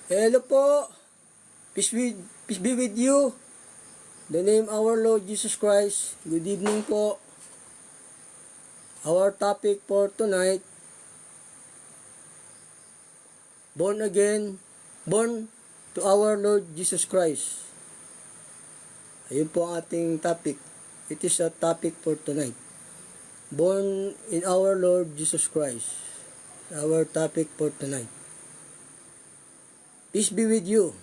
Hello po. Peace be with you. The name our Lord Jesus Christ. Good evening po. Our topic for tonight, born again, born to our Lord Jesus Christ. Ayun po ang ating topic. It is a topic for tonight. Born in our Lord Jesus Christ. Our topic for tonight. Peace be with you.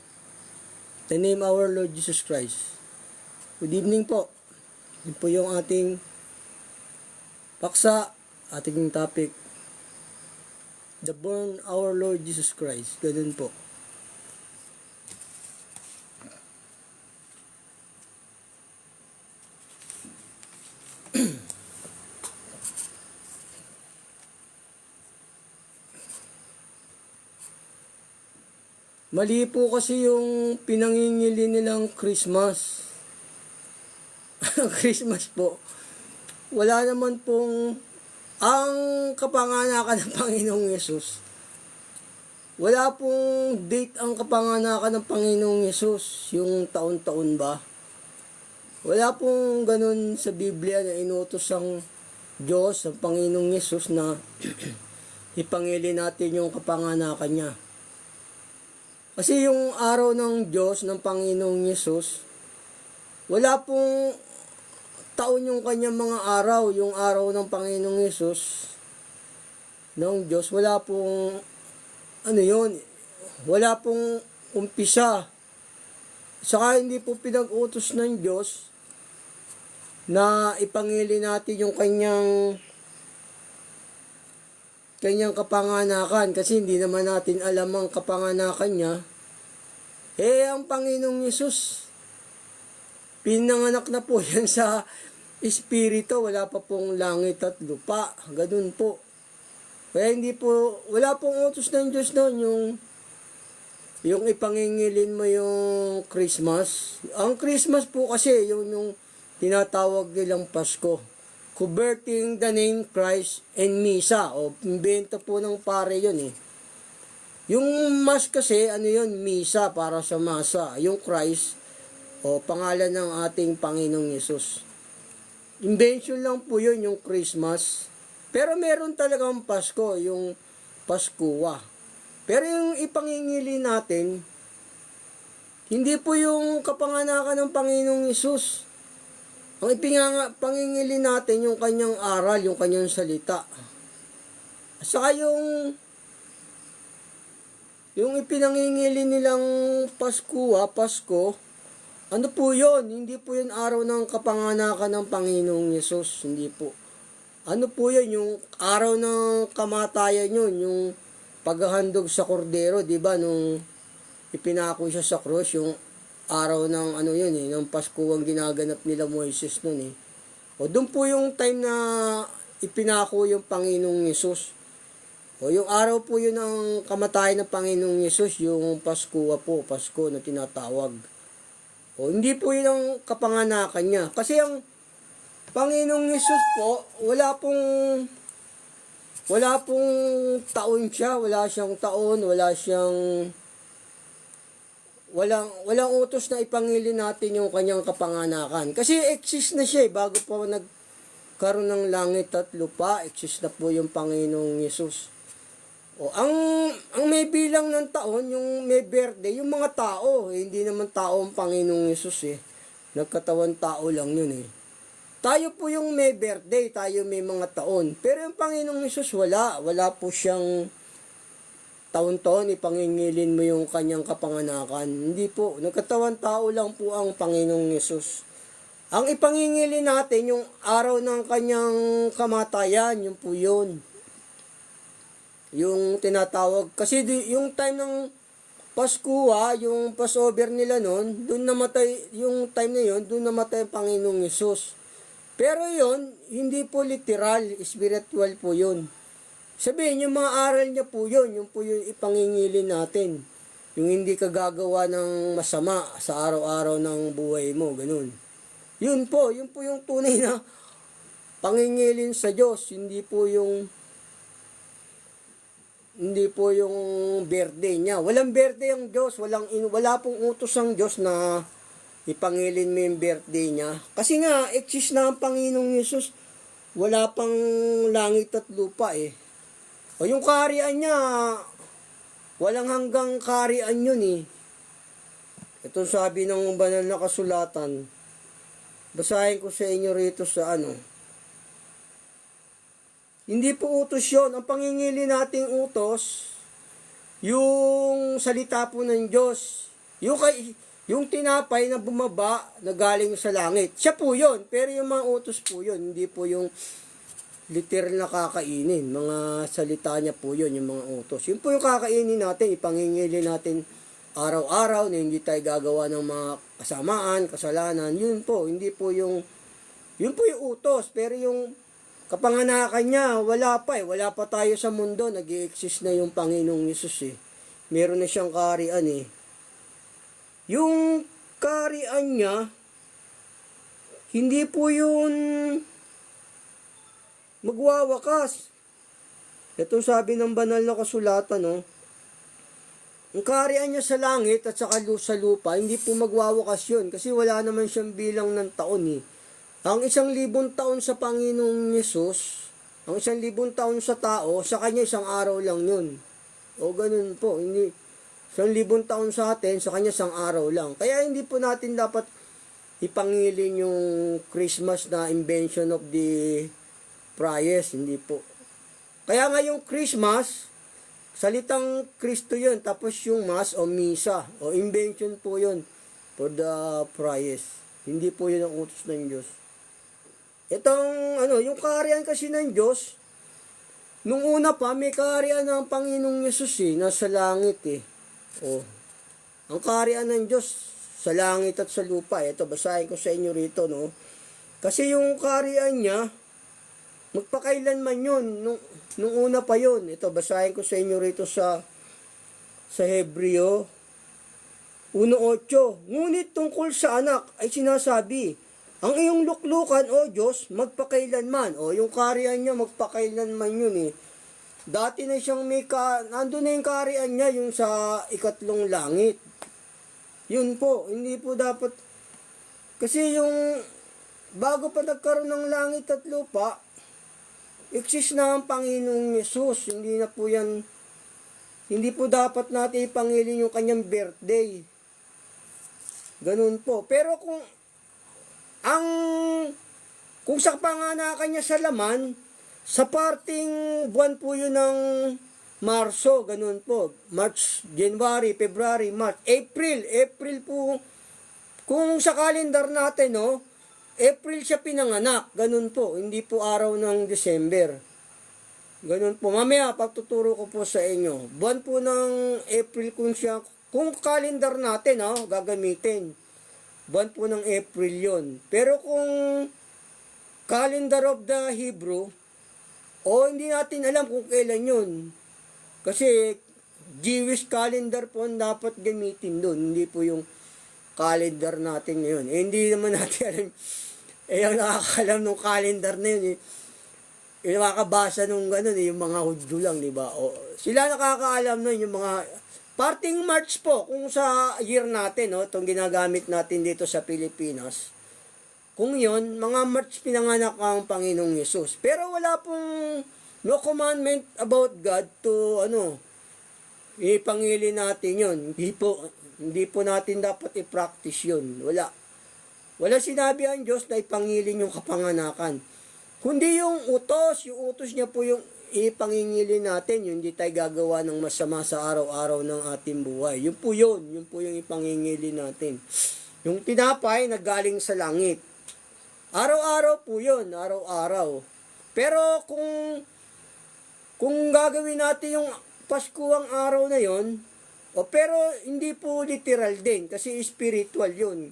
The name our Lord Jesus Christ. Good evening po. Yun po yung ating paksa, ating topic. The born our Lord Jesus Christ. Ganun po. Mali po kasi yung pinangingili nilang Christmas. Christmas po. Wala naman pong ang kapanganakan ng Panginoong Yesus. Wala pong date ang kapanganakan ng Panginoong Yesus. Yung taon-taon ba? Wala pong ganun sa Biblia na inutos ang Diyos, ang Panginoong Yesus na ipangili natin yung kapanganakan niya. Kasi yung araw ng Diyos, ng Panginoong Yesus, wala pong taon yung kanyang mga araw. Yung araw ng Panginoong Yesus, ng Diyos, wala pong, wala pong umpisa. Saka hindi po pinag-utos ng Diyos na ipangili natin yung kanyang kapanganakan, kasi hindi naman natin alam ang kapanganakan niya. Ang Panginoong Yesus, pinanganak na po yan sa Espiritu, wala pa pong langit at lupa, ganun po. Kaya wala pong utos ng Diyos doon, yung ipangingilin mo yung Christmas. Ang Christmas po kasi, yung tinatawag nilang Pasko. Converting the name Christ and Misa. O, invento po ng pare yun eh. Yung Mass kasi, Misa para sa Masa. Yung Christ, o pangalan ng ating Panginoong Yesus. Invention lang po yun, yung Christmas. Pero meron talagang Pasko, yung Paskua. Pero yung ipangingili natin, hindi po yung kapanganakan ng Panginoong Yesus. Ang pangingili natin yung kanyang aral, yung kanyang salita. Saka yung ipinangingili nilang Pasko, ano po yun? Hindi po yun araw ng kapanganakan ng Panginoong Yesus. Hindi po. Ano po yun? Yung araw ng kamatayan yun, yung paghahandog sa kordero, di ba? Nung ipinako siya sa krus, yung araw ng ng Pasko ang ginaganap nila Moises noon eh. O doon po yung time na ipinako yung Panginoong Yesus. O yung araw po yun ang kamatayan ng Panginoong Yesus, yung Pasko na tinatawag. O hindi po yun ang kapanganakan niya. Kasi ang Panginoong Yesus po, wala pong taon siya, wala siyang taon, walang utos na ipangili natin yung kanyang kapanganakan. Kasi exist na siya bago pa nagkaroon ng langit at lupa, exist na po yung Panginoong Yesus. O ang may bilang ng taon, yung may birthday, yung mga tao, hindi naman tao ang Panginoong Yesus eh. Nagkatawan tao lang yun eh. Tayo po yung may birthday, tayo may mga taon. Pero yung Panginoong Yesus wala po siyang taon-taon ipangingilin mo yung kanyang kapanganakan. Hindi po. Nagkatawan tao lang po ang Panginoong Yesus. Ang ipangingilin natin, yung araw ng kanyang kamatayan, yun po yun. Yung tinatawag. Kasi yung time ng Pasko, yung Passover nila noon, doon namatay, yung time na yun, doon namatay ang Panginoong Yesus. Pero yun, hindi po literal, spiritual po yun. Sabihin, yung mga aral niya po yun, yung po yung ipangingilin natin. Yung hindi ka gagawa ng masama sa araw-araw ng buhay mo, ganun. Yun po yung tunay na pangingilin sa Diyos, hindi po yung Hindi po yung birthday niya. Walang birthday ang Diyos. Wala pong utos ang Diyos na ipangilin mo yung birthday niya. Kasi nga, exist na ang Panginoong Yesus. Wala pang langit at lupa eh. O yung kaharian niya, walang hanggang kaharian yun eh. Ito sabi ng banal na kasulatan. Basahin ko sa inyo rito sa Hindi po utos yun. Ang pangingili nating utos, yung salita po ng Diyos. Yung tinapay na bumaba na galing sa langit. Siya po yun. Pero yung mga utos po yun. Hindi po yung literal na kakainin. Mga salita niya po yun, yung mga utos. Yun po yung kakainin natin. Ipangingili natin araw-araw na hindi tayo gagawa ng mga kasamaan, kasalanan. Yun po. Hindi po yung... Yun po yung utos. Pero yung kapanganakan niya, wala pa eh. Wala pa tayo sa mundo. Nag-i-exist na yung Panginoong Yesus eh. Meron na siyang kaharian eh. Yung kaharian niya, hindi po yun magwawakas. Ito sabi ng banal na kasulatan, no? Ang kaharian niya sa langit at saka sa lupa, hindi po magwawakas yun. Kasi wala naman siyang bilang ng taon eh. Ang 1,000 taon sa Panginoong Yesus, ang 1,000 taon sa tao, sa kanya 1 araw lang yun. O ganun po, hindi 1,000 taon sa atin, sa kanya 1 araw lang. Kaya hindi po natin dapat ipangilin yung Christmas na invention of the Friars, hindi po. Kaya nga yung Christmas, salitang Kristo yun, tapos yung Mass o Misa, o invention po yun for the Friars. Hindi po yun ang utos ng Diyos. Itong, yung kaharian kasi ng Diyos, nung una pa, may kaharian ng Panginoong Yesus eh, nasa langit eh. O, ang kaharian ng Diyos, sa langit at sa lupa. Ito, basahin ko sa inyo rito, no? Kasi yung kaharian niya, magpakailanman yun, nung una pa yun. Ito, basahin ko sa inyo rito sa Hebreo 1:8. Ngunit tungkol sa anak ay sinasabi, ang iyong luklukan, O Diyos, magpakailanman. O, yung kaharian niya, magpakailanman yun eh. Dati na siyang nandun na yung kaharian niya, yung sa 2 langit. Yun po, hindi po dapat, kasi yung, bago pa nagkaroon ng langit at lupa, exist na ang Panginoong Yesus. Hindi na po yan, hindi po dapat natin ipangilin yung kanyang birthday. Ganun po. Pero kung sa panganakan niya sa laman, sa parting buwan po yun ng Marso, ganun po. March, January, February, March, April po. Kung sa kalendar natin, no, April siya pinanganak, ganun po. Hindi po araw ng December. Ganun po. Mamaya, pagtuturo ko po sa inyo. Buwan po ng April kung kalendar natin, no, gagamitin. Buwan po ng April yon. Pero kung calendar of the Hebrew, hindi natin alam kung kailan yun. Kasi Jewish calendar po ang dapat gamitin doon. Hindi po yung calendar natin ngayon. Hindi naman natin alam. Yung nakakalam ng calendar na yun. Yung nakakabasa nung gano'n, yung mga Hudyo lang, di ba? Sila nakakaalam nun, yung mga parting March po, kung sa year natin, itong ginagamit natin dito sa Pilipinas, kung yon mga March pinanganak ang Panginoong Yesus. Pero wala pong no commandment about God to, ipangili natin yon. Hindi po natin dapat i-practice yun. Wala sinabi ang Diyos na ipangilin yung kapanganakan. Kundi yung utos niya po yung ipangingili natin, yung hindi tayo gagawa ng masama sa araw-araw ng ating buhay. Yun po yung ipangingili natin. Yung tinapay na galing sa langit. Araw-araw po yun, araw-araw. Pero kung gagawin natin yung Paskuhang araw na yon, pero hindi po literal din, kasi spiritual yun.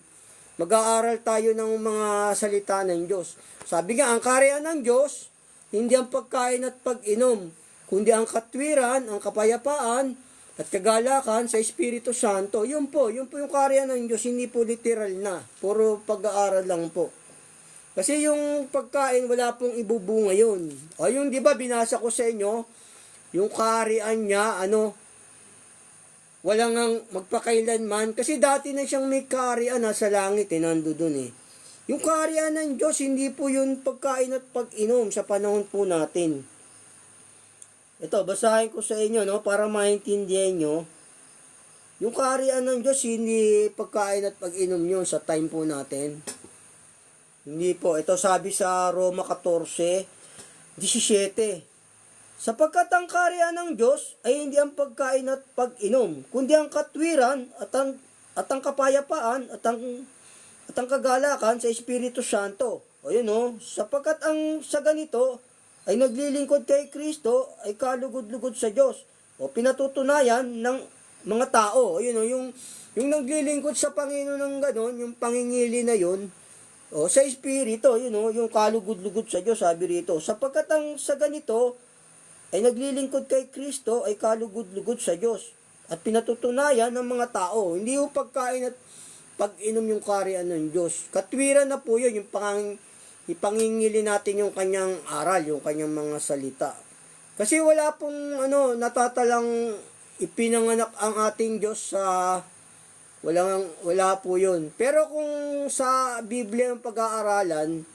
Mag-aaral tayo ng mga salita ng Diyos. Sabi nga, ang kaharian ng Diyos, hindi ang pagkain at pag-inom, kundi ang katwiran, ang kapayapaan, at kagalakan sa Espiritu Santo. Yun po yung kaharian ng Diyos, hindi po literal na. Puro pag-aaral lang po. Kasi yung pagkain, wala pong ibubunga yun. Yung di ba, binasa ko sa inyo, yung kaharian niya, walang ang magpakailanman. Kasi dati na siyang may kaharian, nasa langit, nando dun eh. Yung kaharian ng Diyos, hindi po yun pagkain at pag-inom sa panahon po natin. Ito, basahin ko sa inyo, para maintindihan nyo. Yung kaharian ng Diyos, hindi pagkain at pag-inom yun sa time po natin. Hindi po. Ito sabi sa Roma 14:17. Sapagkat ang kaharian ng Diyos ay hindi ang pagkain at pag-inom, kundi ang katwiran at ang kapayapaan at ang kagalakan sa Espiritu Santo. O yun sapagkat ang sa ganito ay naglilingkod kay Kristo ay kalugod-lugod sa Diyos. O pinatutunayan ng mga tao. O yun yung naglilingkod sa Panginoon ng ganon, yung pangingili na yun, sa Espiritu, yung kalugod-lugod sa Diyos, sabi rito. Sapagkat ang sa ganito ay naglilingkod kay Kristo ay kalugod-lugod sa Diyos. At pinatutunayan ng mga tao, hindi yung pagkain at pag-inom yung kaharian ng Diyos. Katwiran na po yun, ipangingili natin yung kanyang aral, yung kanyang mga salita. Kasi wala pong natatalang ipinanganak ang ating Diyos sa wala po yun. Pero kung sa Biblia ang pag-aaralan,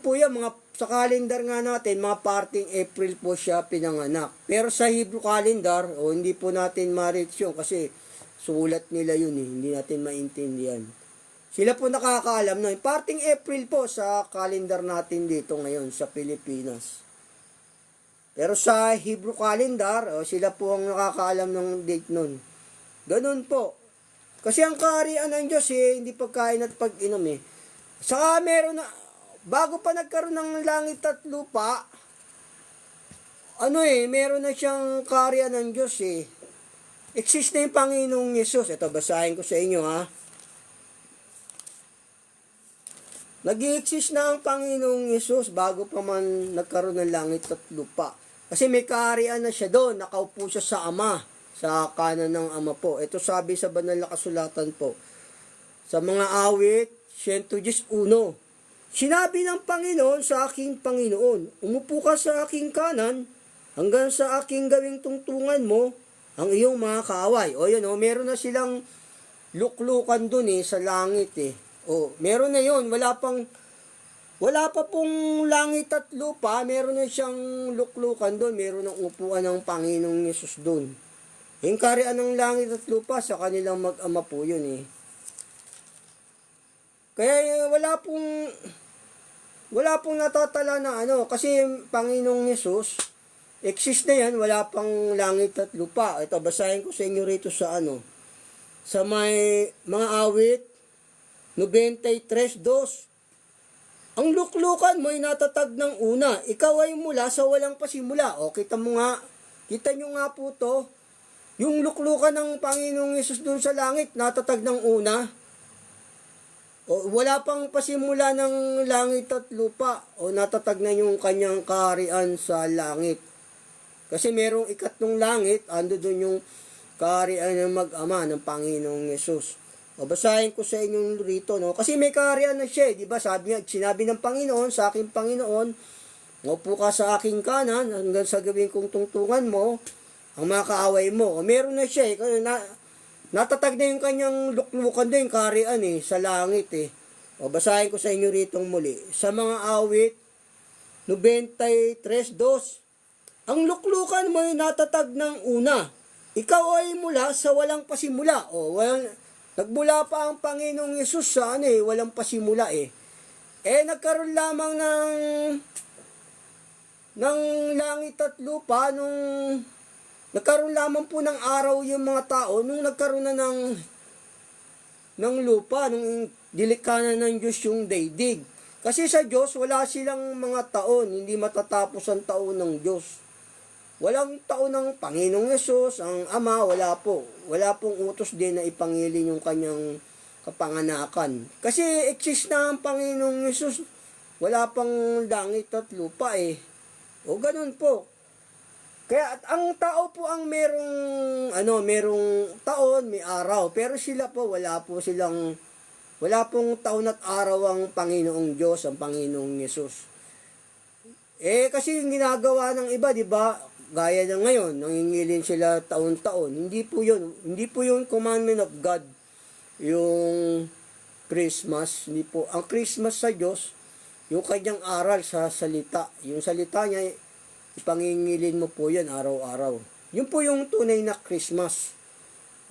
po yan, sa calendar nga natin, mga parting April po siya pinanganak. Pero sa Hebrew calendar, hindi po natin ma-reach yun kasi sulat nila yun hindi natin maintindihan. Sila po nakakaalam na parting April po sa calendar natin dito ngayon sa Pilipinas. Pero sa Hebrew calendar, sila po ang nakakaalam ng date nun. Ganun po. Kasi ang kaharian ng Diyos hindi pagkain at pag-inom Saka meron na, bago pa nagkaroon ng langit at lupa, meron na siyang kaharian ng Diyos Exist na yung Panginoong Yesus. Ito, basahin ko sa inyo Nag-i-exist na ang Panginoong Yesus bago pa man nagkaroon ng langit at lupa. Kasi may kaharian na siya doon, nakaupo siya sa Ama, sa kanan ng Ama po. Ito sabi sa banal na kasulatan po. Sa mga awit, 111. Sinabi ng Panginoon sa aking Panginoon, umupo ka sa aking kanan, hanggang sa aking gawing tungtungan mo, ang iyong mga kaaway. Meron na silang luklukan dun sa langit meron na yun, wala pa pong langit at lupa, meron na siyang luklukan dun, meron ng upuan ng Panginoong Yesus dun. Yung kaharian ng langit at lupa, sa kanilang mag-ama po yun Kaya wala pong natatala na kasi Panginoong Yesus, exist na yan, wala pang langit at lupa. Ito, basahin ko sa inyo rito sa sa may mga awit, 93:2. Ang luklukan mo ay natatag ng una, ikaw ay mula sa walang pasimula. Kita nyo nga po to, yung luklukan ng Panginoong Yesus doon sa langit, natatag ng una. Wala pang pasimula ng langit at lupa, natatag na yung kanyang kaharian sa langit. Kasi merong ikatlong langit, ando doon yung kaharian ng mag-ama ng Panginoong Yesus. Basahin ko sa inyo rito, Kasi may kaharian na siya, di ba? Sinabi ng Panginoon, sa aking Panginoon, maupo ka sa aking kanan, hanggang sa gawin kong tungtungan mo, ang mga kaaway mo. Meron na siya, natatag na yung kanyang luklukan din, kaharian sa langit basahin ko sa inyo rito muli. Sa mga awit, 93:2. Ang luklukan mo ay natatag ng una. Ikaw ay mula sa walang pasimula. Nagmula pa ang Panginoong Yesus sa walang pasimula nagkaroon lamang ng langit at lupa nagkaroon lamang po ng araw yung mga tao nung nagkaroon na ng lupa, nung dilikanan ng Diyos yung daigdig. Kasi sa Diyos, wala silang mga taon, hindi matatapos ang taon ng Diyos. Walang taon ng Panginoong Yesus, ang Ama, wala po. Wala pong utos din na ipangilin yung kanyang kapanganakan. Kasi exist na ang Panginoong Yesus, wala pang langit at lupa ganun po. Kaya ang tao po ang merong taon, may araw. Pero sila po, wala pong taon at araw ang Panginoong Diyos, ang Panginoong Yesus. Kasi yung ginagawa ng iba, di ba? gaya na ngayon, nangingilin sila taon-taon. Hindi po yun. Hindi po yung commandment of God. Yung Christmas. Hindi po. Ang Christmas sa Diyos, yung kanyang aral sa salita. Yung salita niya, ipangingilin mo po yun araw-araw. Yun po yung tunay na Christmas.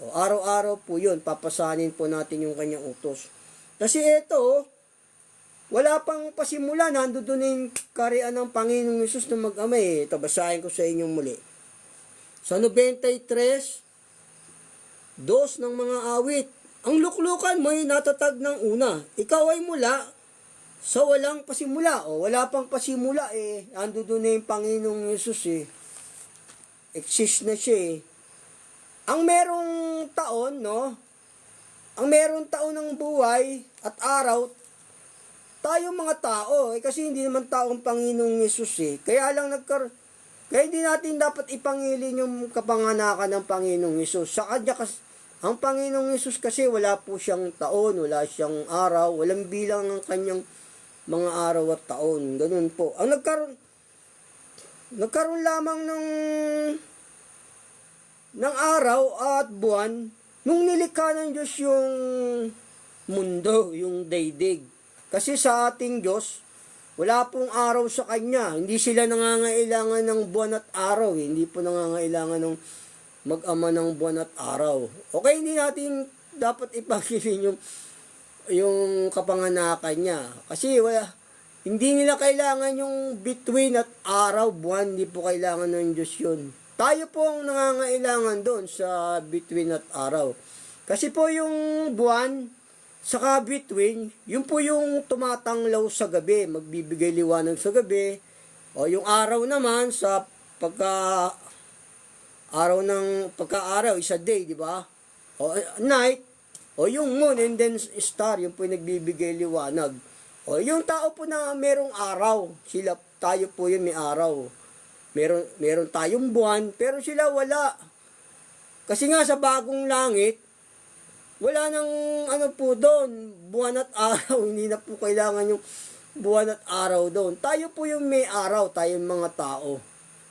O, araw-araw po yun. Papasanin po natin yung kanyang utos. Kasi ito, wala pang pasimula, nandun doon yung karian ng Panginoong Hesus na mag-amay. Ito, basahin ko sa inyong muli. Sa 93, 2 ng mga awit. Ang luklukan mo'y natatag ng una. Ikaw ay mula sa walang pasimula. O, wala pang pasimula eh. Nandun doon na yung Panginoong Hesus eh. Exist na siya eh. Ang merong taon, no? Ang merong taon ng buhay at araw, tayo mga tao, kasi hindi naman tao ang Panginoong Hesus eh. Kaya hindi natin dapat ipangilin yung kapanganakan ng Panginoong Hesus. Sa kanya ang Panginoong Hesus kasi wala po siyang taon, wala siyang araw, walang bilang ang kanyang mga araw at taon. Ganun po. Ang nagkaroon lamang ng araw at buwan nung nilikha ng Diyos yung mundo, yung daigdig. Kasi sa ating Diyos, wala pong araw sa Kanya. Hindi sila nangangailangan ng buwan at araw. Hindi po nangangailangan ng mag-ama ng buwan at araw. Okay, hindi natin dapat ipangilin yung kapanganakan niya. Kasi hindi nila kailangan yung between at araw, buwan. Hindi po kailangan ng Diyos yun. Tayo po ang nangangailangan doon sa between at araw. Kasi po yung buwan, saka between, yun po yung tumatanglaw sa gabi, magbibigay liwanag sa gabi. O yung araw naman sa pagka-araw is a day, di ba? O night, o yung moon and then star, yun po yung nagbibigay liwanag. O yung tao po na merong araw, tayo po yun may araw. Meron tayong buwan, pero sila wala. Kasi nga sa bagong langit, wala nang po doon, buwan at araw. Hindi na po kailangan yung buwan at araw doon. Tayo po yung may araw, tayong mga tao.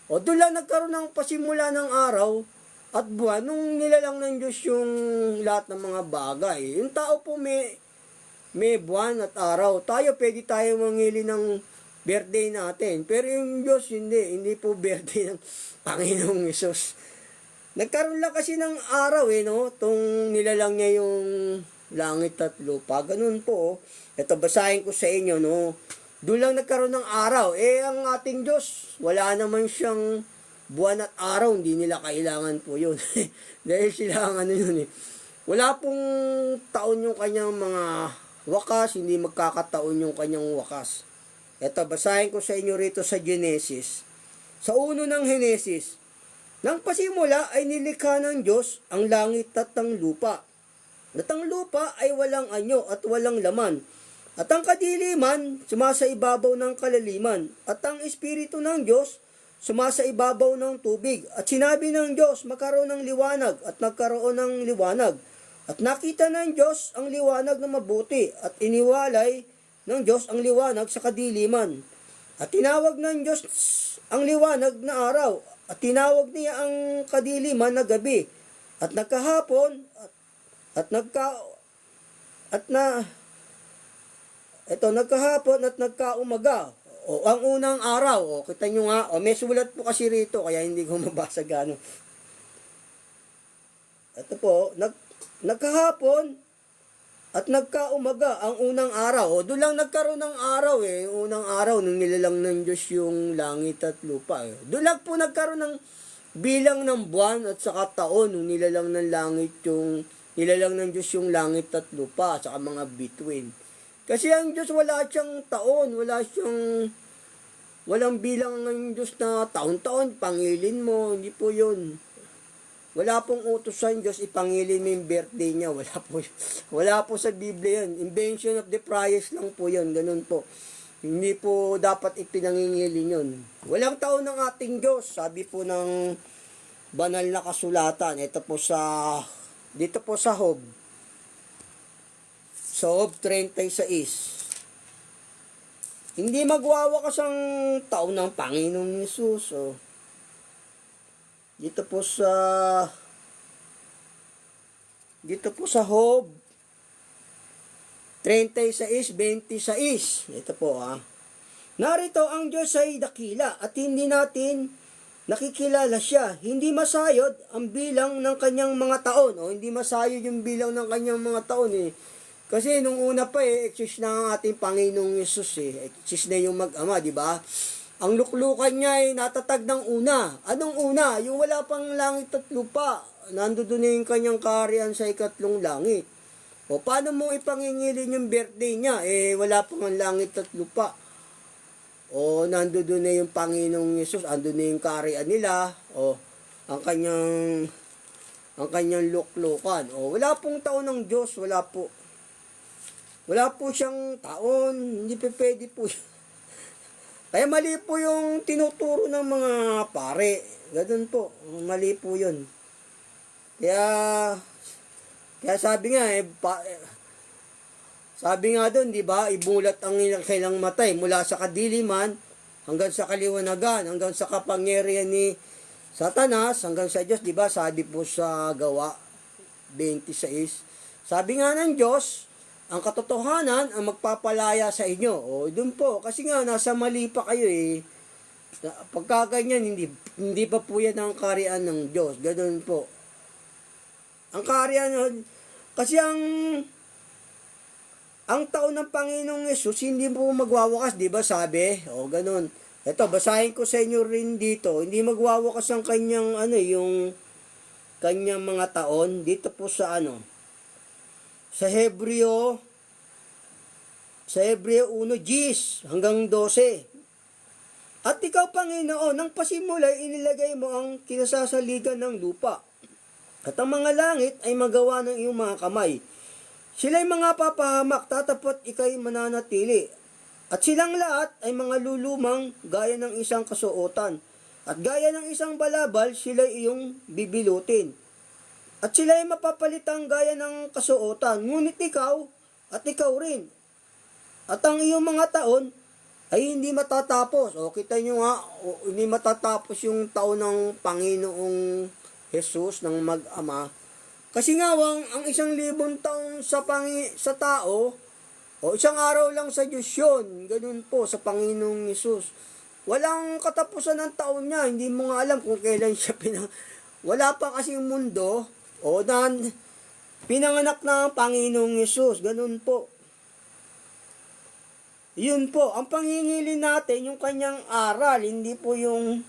O doon lang nagkaroon ng pasimula ng araw at buwan nung nilalang ng Diyos yung lahat ng mga bagay. Yung tao po may buwan at araw. Pwede tayo mangili ng birthday natin. Pero yung Diyos, hindi po birthday ng Panginoong Hesus. Nagkaroon lang kasi ng araw no? Tung nilalang niya yung langit at lupa. Ganun po. Ito, basahin ko sa inyo, no? Doon lang nagkaroon ng araw. Ang ating Diyos, wala naman siyang buwan at araw. Hindi nila kailangan po yun. Dahil sila yun eh. Wala pong taon yung kanyang mga wakas. Hindi magkakataon yung kanyang wakas. Ito, basahin ko sa inyo rito sa Genesis. Sa uno ng Genesis, nang pasimula ay nilikha ng Diyos ang langit at ang lupa. At ang lupa ay walang anyo at walang laman. At ang kadiliman sumasaibabaw ng kalaliman. At ang Espiritu ng Diyos sumasaibabaw ng tubig. At sinabi ng Diyos, magkaroon ng liwanag. At nagkaroon ng liwanag. At nakita ng Diyos ang liwanag na mabuti. At iniwalay ng Diyos ang liwanag sa kadiliman. At tinawag ng Diyos ang liwanag na araw. At tinawag niya ang kadiliman na gabi. At nagkahapon nagkahapon at nagkaumaga. O ang unang araw, kita nyo nga, may sulat po kasi rito kaya hindi ko mabasa gano. Ito po, nagkahapon at nagkaumaga ang unang araw. Doon lang nagkaroon ng araw yung unang araw nung nilalang ng Diyos yung langit at lupa Doon lang po nagkaroon ng bilang ng buwan at saka taon nung nilalang ng Diyos yung langit at lupa at saka mga between. Kasi ang Diyos wala siyang taon, walang bilang ng Diyos na taon-taon, pangilin mo, hindi po yun. Wala pong utos sa Diyos, ipangilin mo yung birthday niya. Wala po sa Biblia yan. Invention of the Friars lang po yun. Ganun po. Hindi po dapat ipinangingilin yun. Walang taon ng ating Diyos. Sabi po ng banal na kasulatan. Dito po sa Job. Sa Job 36. Hindi magwawakas ang taon ng Panginoong Hesus. Dito po sa Job 36:26. Ito po Narito ang Diyos ay dakila at hindi natin nakikilala siya. Hindi masayod ang bilang ng kanyang mga taon. O hindi masayod yung bilang ng kanyang mga taon eh. Kasi nung una pa exist na ang ating Panginoong Yesus eh. Exist na yung mag-ama, di ba? Ang luklukan niya ay natatag ng una. Anong una? Yung wala pang langit at lupa. Nandoon na yung kanyang kaharian sa ikatlong langit. O paano mo ipangingilin yung birthday niya? Eh wala pang ang langit at lupa. O nandoon na yung Panginoong Yesus, andun na yung kaharian nila. O ang kanyang luklukan. O wala pong taon ng Diyos, wala po. Wala po siyang taon, hindi pa pwede po. Kaya mali po yung tinuturo ng mga pare. Ganun po, mali po yun. Kaya sabi nga sabi nga doon, di ba, ibulat ang kailang matay mula sa kadiliman hanggang sa kaliwanagan, hanggang sa kapangyarihan ni Satanas, hanggang sa Diyos, di ba? Sabi po sa Gawa 26. Sabi nga ng Diyos, ang katotohanan ang magpapalaya sa inyo. O doon po, kasi nga nasa mali pa kayo eh. Pagka ganyan, hindi pa po yan ang kaharian ng Diyos. Ganoon po. Ang kaharian, kasi ang taon ng Panginoong Yesus hindi po magwawakas, di ba sabi? O ganun. Ito, basahin ko sa inyo rin dito. Hindi magwawakas ang kanyang yung kanyang mga taon dito po sa sa Hebreo 1:10 hanggang 12. At ikaw, Panginoon, nang pasimula inilagay mo ang kinasasaligan ng lupa. At ang mga langit ay magawa ng iyong mga kamay. Sila'y mga papahamak, tatapot ikay mananatili. At silang lahat ay mga lulumang gaya ng isang kasuotan. At gaya ng isang balabal, sila'y iyong bibilutin. At sila'y mapapalitang gaya ng kasuotan. Ngunit ikaw, at ikaw rin. At ang iyong mga taon ay hindi matatapos. O kita nyo nga, hindi matatapos yung taon ng Panginoong Jesus, ng mag-ama. Kasi nga, ang 1,000 taon sa tao, o isang araw lang sa Diyos yun. Ganun po, sa Panginoong Yesus. Walang katapusan ng taon niya. Hindi mo nga alam kung kailan siya Wala pa kasing mundo, pinanganak na ang Panginoong Yesus. Ganun po. Yun po, ang pangingilin natin, yung kanyang aral, hindi po yung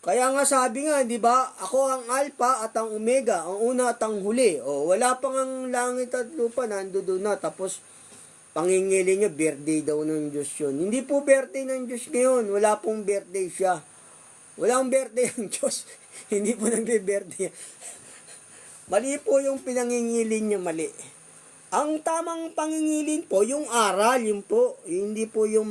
Kaya nga sabi nga, di ba, ako ang Alpha at ang Omega, ang una at ang huli. O, wala pang ang langit at lupa, nandoon na. Tapos, pangingili niya, birthday daw ng Diyos yun. Hindi po birthday ng Diyos ngayon. Wala pong birthday siya. Walang birthday ng Diyos. Hindi po nagbe-birthday. Mali po yung pinangingilin niya, mali. Ang tamang pangingilin po, yung aral, yun po. Hindi po yung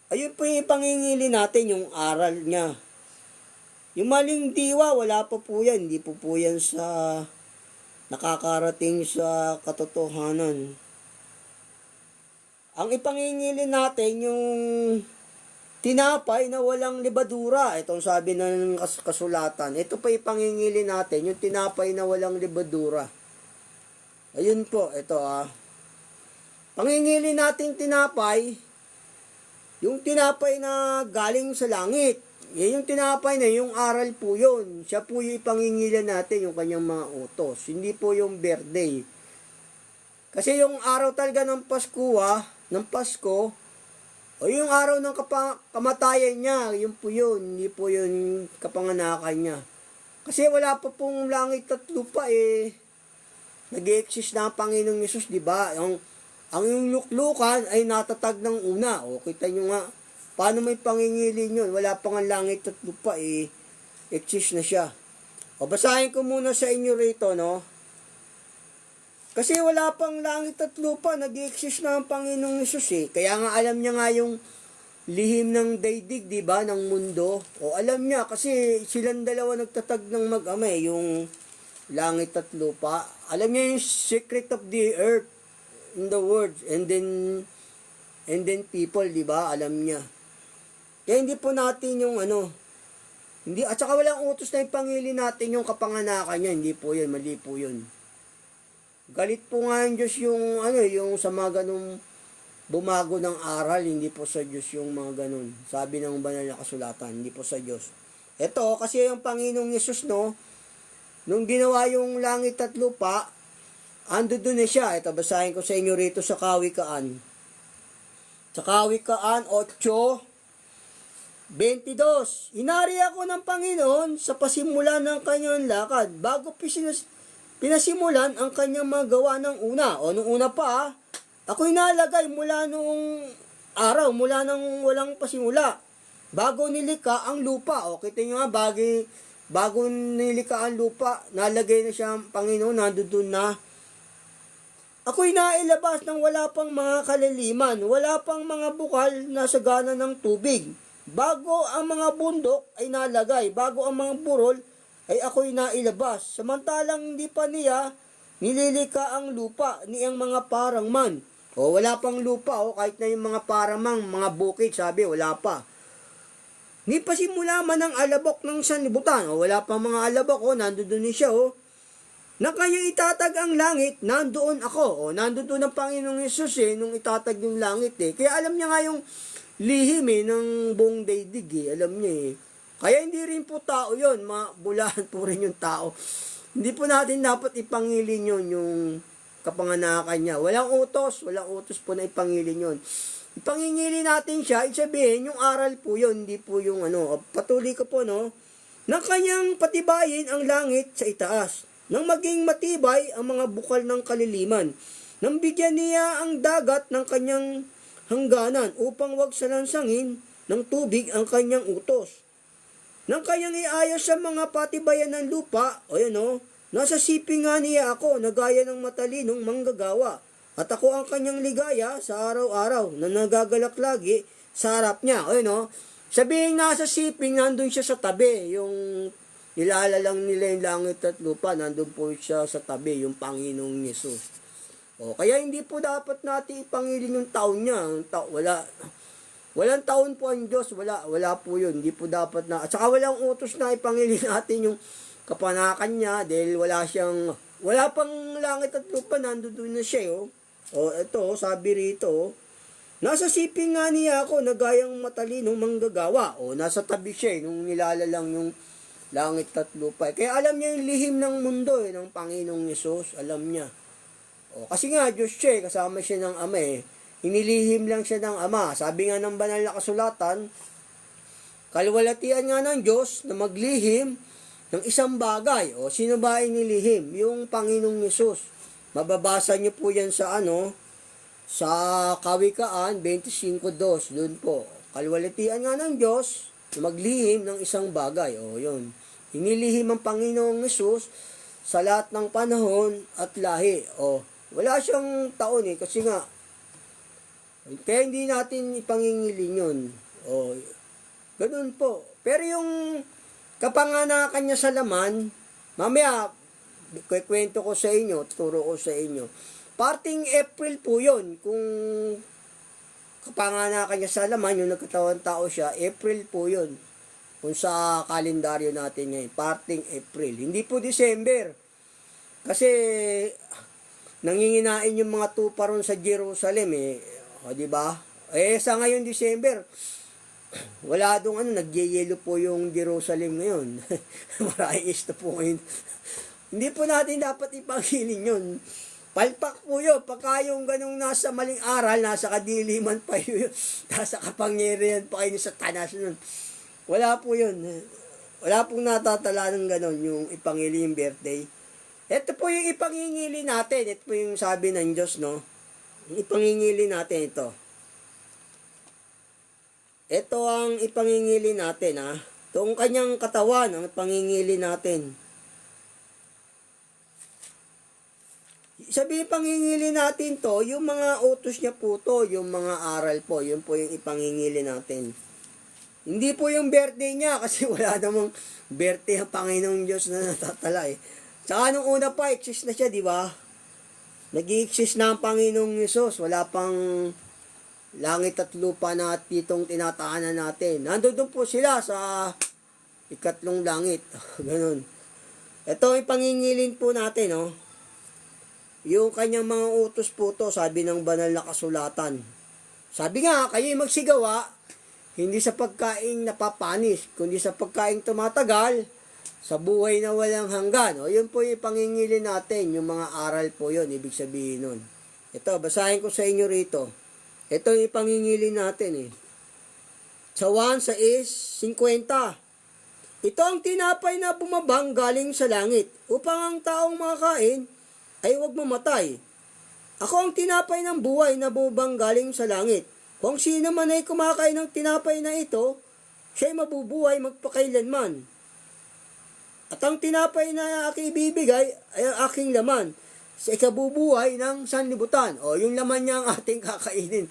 Ayun po yung pangingili natin, yung aral niya. Yung maling diwa, wala pa po yan. Hindi po yan sa nakakarating sa katotohanan. Ang ipangingili natin, yung tinapay na walang libadura. Itong sabi ng kasulatan. Ito pa ipangingili natin, yung tinapay na walang libadura. Ayun po, ito Pangingili natin tinapay, yung tinapay na galing sa langit. Yung tinapay na, yung aral po yun. Siya po yung ipangingilan natin, yung kanyang mga utos. Hindi po yung birthday. Kasi yung araw talaga ng Pasko, o yung araw ng kamatayan niya, yun po yun. Hindi po yun kapanganakan niya. Kasi wala pa pong langit at lupa nag-exist na ang Panginoong Yesus, di ba? Ang luklukan ay natatag ng una. O, kita nyo nga, paano may pangingilin yun? Wala pang ang langit at lupa, exist na siya. O, basahin ko muna sa inyo rito, no? Kasi wala pang langit at lupa, nag-exist na ang Panginoong Yesus, Kaya nga alam niya nga yung lihim ng daigdig, di ba, ng mundo. O, alam niya, kasi silang dalawa nagtatag ng mag-ama, yung langit at lupa. Alam niya yung secret of the earth, in the world, and then people, di ba? Alam niya. Kaya hindi po natin yung hindi, at saka walang utos na ipangili natin yung kapanganakan niya. Hindi po yun, mali po yun. Galit po nga yung Diyos yung, yung sa mga ganung bumago ng aral, hindi po sa Diyos yung mga ganun. Sabi ng banal na kasulatan, hindi po sa Diyos. Ito, kasi yung Panginoong Yesus, no, nung ginawa yung langit at lupa, ando doon na siya. Ito, basahin ko sa inyo rito sa Kawikaan. Sa Kawikaan 8:22. Inari ako ng Panginoon sa pasimula ng kanyang lakad bago pinasimulan ang kanyang magawa ng una. O nung una pa, ako'y nalagay mula noong araw, mula nang walang pasimula. Bago nilikha ang lupa. O kita nyo nga, bago nilikha ang lupa, nalagay na siya ang Panginoon, nandun na. Ako'y nailabas ng wala pang mga kalaliman, wala pang mga bukal na sagana ng tubig. Bago ang mga bundok ay nalagay, bago ang mga burol ay ako'y nailabas. Samantalang hindi pa niya nililika ang lupa niyang mga parang man. O wala pang lupa, kahit na yung mga paramang, mga bukid, sabi, wala pa. Ni pasimula man ang alabok ng sanlibutan, wala pang mga alabok, nandoon siya, na kanyang itatag ang langit, nandoon ako. Nandoon ang Panginoong Yesus nung itatag yung langit Kaya alam niya nga yung lihim ng buong daigdig alam niya Kaya hindi rin po tao yun, mabulahan po rin yung tao. Hindi po natin dapat ipangilin yun, yung kapanganakan niya. Walang utos po na ipangilin yun. Ipangingili natin siya, isabihin, yung aral po yun, hindi po yung patuloy ko po, na kanyang patibayin ang langit sa itaas, nang maging matibay ang mga bukal ng kaliliman, nang bigyan niya ang dagat ng kanyang hangganan upang wag salansangin ng tubig ang kanyang utos. Nang kanyang iayos sa mga patibayan ng lupa, nasa siping nga niya ako na gaya ng matalinong manggagawa. At ako ang kanyang ligaya sa araw-araw na nagagalak lagi sa harap niya. Sabihin nasa siping, nandun siya sa tabi. Yung nilalalang nila yung langit at lupa, nandun po siya sa tabi, yung Panginoong Yesus. Kaya hindi po dapat natin ipangilin yung taon niya. Walang taon po ang Diyos. Wala po yun. Hindi po dapat na. At saka walang utos na ipangilin natin yung kapanakan niya dahil wala pang langit at lupa, nandun na siya. Ito, sabi rito, nasa siping nga niya ako na gayang matalinong manggagawa. Nasa tabi siya nung nilalalang yung langit at lupa. Kaya alam niya yung lihim ng mundo ng Panginoong Yesus. Alam niya. Kasi nga, Diyos siya, kasama siya ng Ama Inilihim lang siya ng Ama. Sabi nga ng banal na kasulatan, kalwalatian nga ng Diyos na maglihim ng isang bagay. Sino ba inilihim? Yung Panginoong Yesus. Mababasa niyo po yan sa sa Kawikaan 25:2. Doon po. Kalwalatian nga ng Diyos na maglihim ng isang bagay. Yun. Inilihim ang Panginoong Yesus sa lahat ng panahon at lahi. Wala siyang taon kasi nga, kaya hindi natin ipangingilin yun. Ganun po. Pero yung kapanganakan niya sa laman, mamaya, kwento ko sa inyo, turo ko sa inyo. Parting April po yun. Kung kapanganakan niya sa laman, yung nagkatawang tao siya, April po yun. Kung sa kalendaryo natin ngayon, parting April. Hindi po December. Kasi, nanginginain yung mga tupa ron sa Jerusalem di ba? Sa ngayon December, wala doon nagyeyelo po yung Jerusalem ngayon. Maraming isto po ngayon. Hindi po natin dapat ipangilin yun. Palpak po yun. Pagka yung ganong nasa maling aral, nasa kadiliman pa yun. Nasa kapangyarihan pa kayo sa tanas nun. Wala po yun. Wala pong natatala ng ganon yung ipangili yung birthday. Ito po yung ipangingili natin. Ito po yung sabi ng Diyos, ipangingili natin ito. Ito ang ipangingili natin, Itong kanyang katawan, ang ipangingili natin. Sabi pangingili natin to, yung mga utos niya po to, yung mga aral po, yun po yung ipangingili natin. Hindi po yung birthday niya, kasi wala namang birthday ang Panginoong Diyos na natatala Saka nung una pa, exist na siya, di ba? Nag-i-exist na ang Panginoong Yesus. Wala pang langit at lupa na itong tinataanan natin. Nandun po sila sa ikatlong langit. Ganun. Ito ay pangingilin po natin, no? Yung kanyang mga utos po to, sabi ng banal na kasulatan. Sabi nga, kayo'y magsigawa, hindi sa pagkaing napapanis, kundi sa pagkaing tumatagal, sa buhay na walang hanggan. O, yun po yung pangingilin natin, yung mga aral po yun, ibig sabihin nun. Ito, basahin ko sa inyo rito. Ito yung pangingilin natin, eh. Sa 1:50. Ito ang tinapay na bumabang galing sa langit, upang ang taong makakain ay huwag mamatay. Ako ang tinapay ng buhay na bumabang galing sa langit. Kung sino man ay kumakain ng tinapay na ito, siya'y mabubuhay magpakailanman. At ang tinapay na aking ibibigay ay ang aking laman sa ikabubuhay ng sanlibutan. O, yung laman niya ang ating kakainin.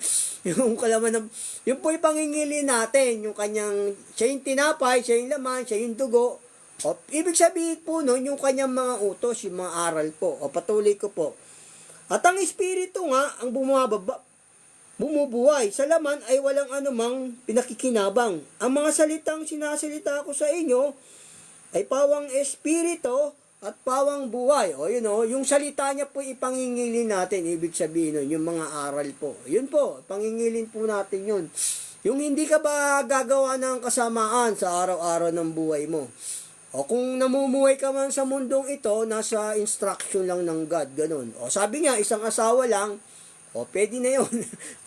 Yung kalaman ng, yung po yung pangingili natin, yung kanyang, siya yung tinapay, siya yung laman, siya yung dugo. O, ibig sabihin po nun, yung kanyang mga utos, yung mga aral po. O, patuloy ko po. At ang Espiritu nga, ang bumubuhay. Sa laman ay walang anumang pinakikinabang. Ang mga salitang sinasalita ko sa inyo, ay pawang Espiritu at pawang buhay. O yun o, yung salita niya po ipangingilin natin, ibig sabihin nun, yung mga aral po. Yun po, pangingilin po natin yun. Yung hindi ka ba gagawa ng kasamaan sa araw-araw ng buhay mo. O kung namumuhay ka man sa mundong ito, nasa instruction lang ng God, ganun. O sabi nga, isang asawa lang, o pwede na yun.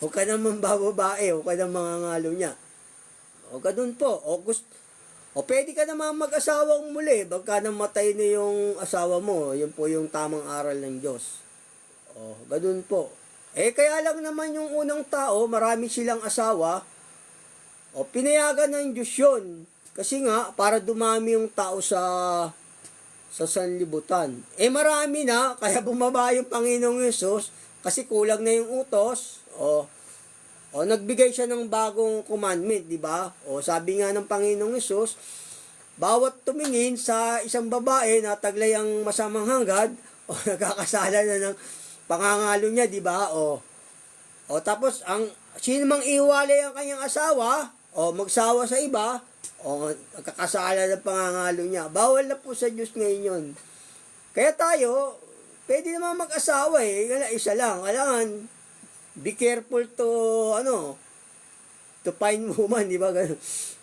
Huwag ka naman bababae, huwag ka naman mangangalo niya. O ganun po, o pwede ka naman mag-asawang muli, baka namatay na yung asawa mo, yun po yung tamang aral ng Diyos. O, ganun po. Kaya lang naman yung unang tao, marami silang asawa, o pinayagan ng Diyos yun. Kasi nga, para dumami yung tao sa sanlibutan. Marami na, kaya bumaba yung Panginoong Yesus, kasi kulang na yung utos, o nagbigay siya ng bagong commandment, di ba? O sabi nga ng Panginoong Hesus, bawat tumingin sa isang babae na taglay ang masamang hanggad, o nagkakasala na ng pangangalo niya, di ba? O tapos ang sino mang iwalay ang kanyang asawa, o magsawa sa iba, o nagkakasala ng pangangalo niya. Bawal na po sa Diyos ngayon yun. Kaya tayo, pwede naman mag-asawa isa lang. Kailangan be careful to find woman, di ba?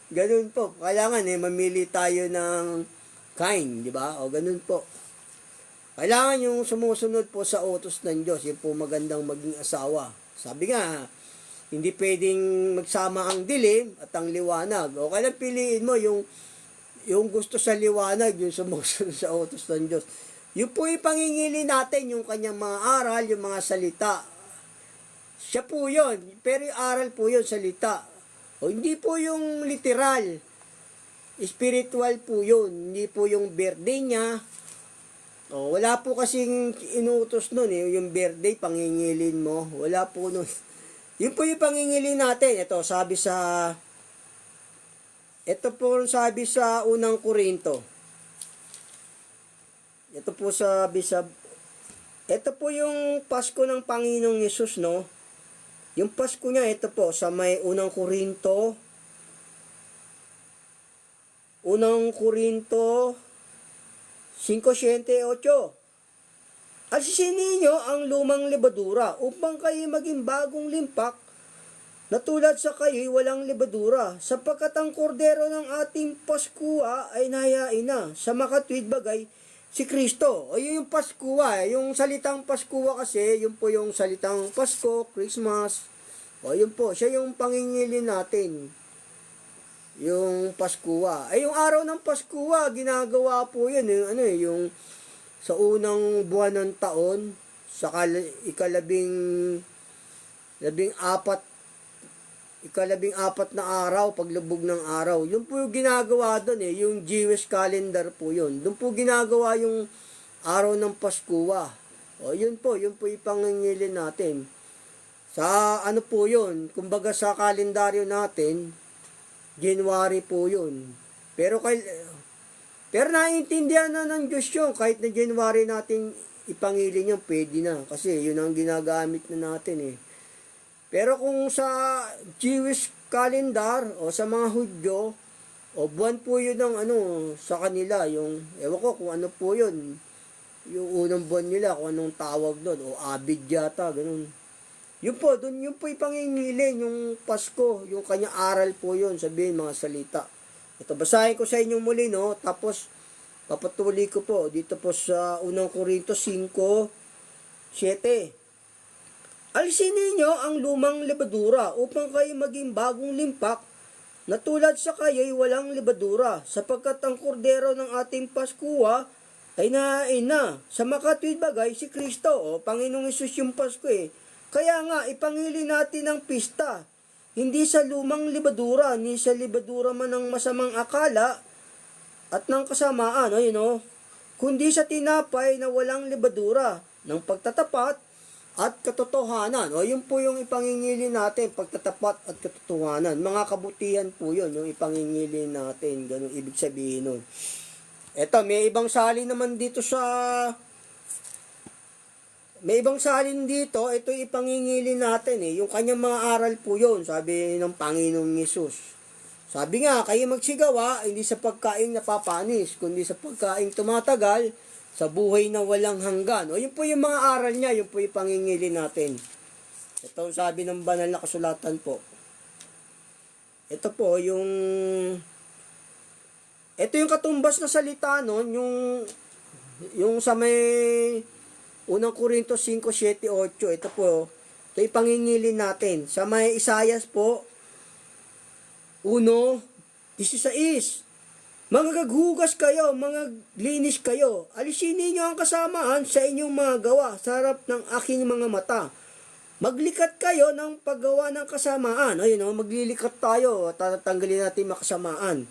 Ganun po. Kailangan mamili tayo ng kind, di ba? O ganun po. Kailangan yung sumusunod po sa utos ng Diyos, yung po magandang maging asawa. Sabi nga, hindi pwedeng magsama ang dilim at ang liwanag. O kailan piliin mo yung gusto sa liwanag, yung sumusunod sa utos ng Diyos. Yung po yung pangingili natin, yung kanyang mga aral, yung mga salita. Siya po yun, pero yung aral po yun, salita. O hindi po yung literal, spiritual po yun, hindi po yung birthday niya. O, wala po kasing inuutos nun yung birthday, pangingilin mo, wala po nun. Yun po yung pangingilin natin. Ito po sabi sa unang Korinto. Ito po yung Pasko ng Panginoong Yesus, no? Yung Pasko niya, ito po, sa may unang Korinto 5:78. Alsisin ninyo ang lumang lebadura upang kayo maging bagong limpak na tulad sa kayo'y walang lebadura, sapagkat ang kordero ng ating Paskua ay nahayain na sa makatwid bagay si Kristo. O yun yung Paskua. Yung salitang Paskua kasi, yun po yung salitang Pasko, Christmas. O yun po, siya yung pangingilin natin. Yung Paskua. Yung araw ng Paskua, ginagawa po yun. Yung sa unang buwan ng taon, sa ikalabing apat na araw, paglubog ng araw. Yun po yung ginagawa doon yung Jewish calendar po yun. Doon po ginagawa yung araw ng Paskua. O yun po yung ipangingilin natin. Sa po yun, kumbaga sa kalendaryo natin, January po yun. Pero naiintindihan na ng Diyos yun, kahit na January natin ipangili nyo, pwede na. Kasi yun ang ginagamit na natin eh. Pero kung sa Jewish calendar o sa mga Hudyo, o buwan po yun ng sa kanila, yung, ewan ko kung ano po yun, yung unang buwan nila, kung anong tawag doon, o Abid yata, ganun. Yun po, doon yun po ipangingilin, yung Pasko, yung kanyang aral po yun, sabihin mga salita. Ito, basahin ko sa inyo muli, no? Tapos, papatuloy ko po, dito po sa 1 Corinto 5:7. Alisin ninyo ang lumang lebadura upang kayo maging bagong limpak na tulad sa kayo'y walang lebadura, sapagkat ang kordero ng ating Paskuha ay nahain na. Sa makatwid bagay, si Kristo, o Panginoong Hesus yung Pasko eh. Kaya nga, ipangili natin ang pista, hindi sa lumang libadura, ni sa libadura man ng masamang akala at ng kasamaan, kundi sa tinapay na walang libadura, ng pagtatapat at katotohanan. Yun po yung ipangingili natin, pagtatapat at katotohanan. Mga kabutihan po yun, yung ipangingili natin, ganun ibig sabihin nun. Eto, may ibang salin naman dito ito ipangingili natin eh. Yung kanyang mga aral po yun, sabi ng Panginoong Hesus. Sabi nga, kayo magsigawa, hindi sa pagkain napapanis, kundi sa pagkain tumatagal, sa buhay na walang hanggan. Yun po yung mga aral niya, yun po yung pangingili natin. Ito sabi ng banal na kasulatan po. Ito po, ito yung katumbas na salita nun, yung sa may 1 Corinto 5:7-8, ito po, ito yung pangingili natin. Sa may Isayas po, 1:16, Mangagaghugas kayo, linis kayo. Alisin ninyo ang kasamaan sa inyong mga gawa sa harap ng aking mga mata. Maglikat kayo ng paggawa ng kasamaan. Maglilikat tayo, tatanggalin natin makasamaan.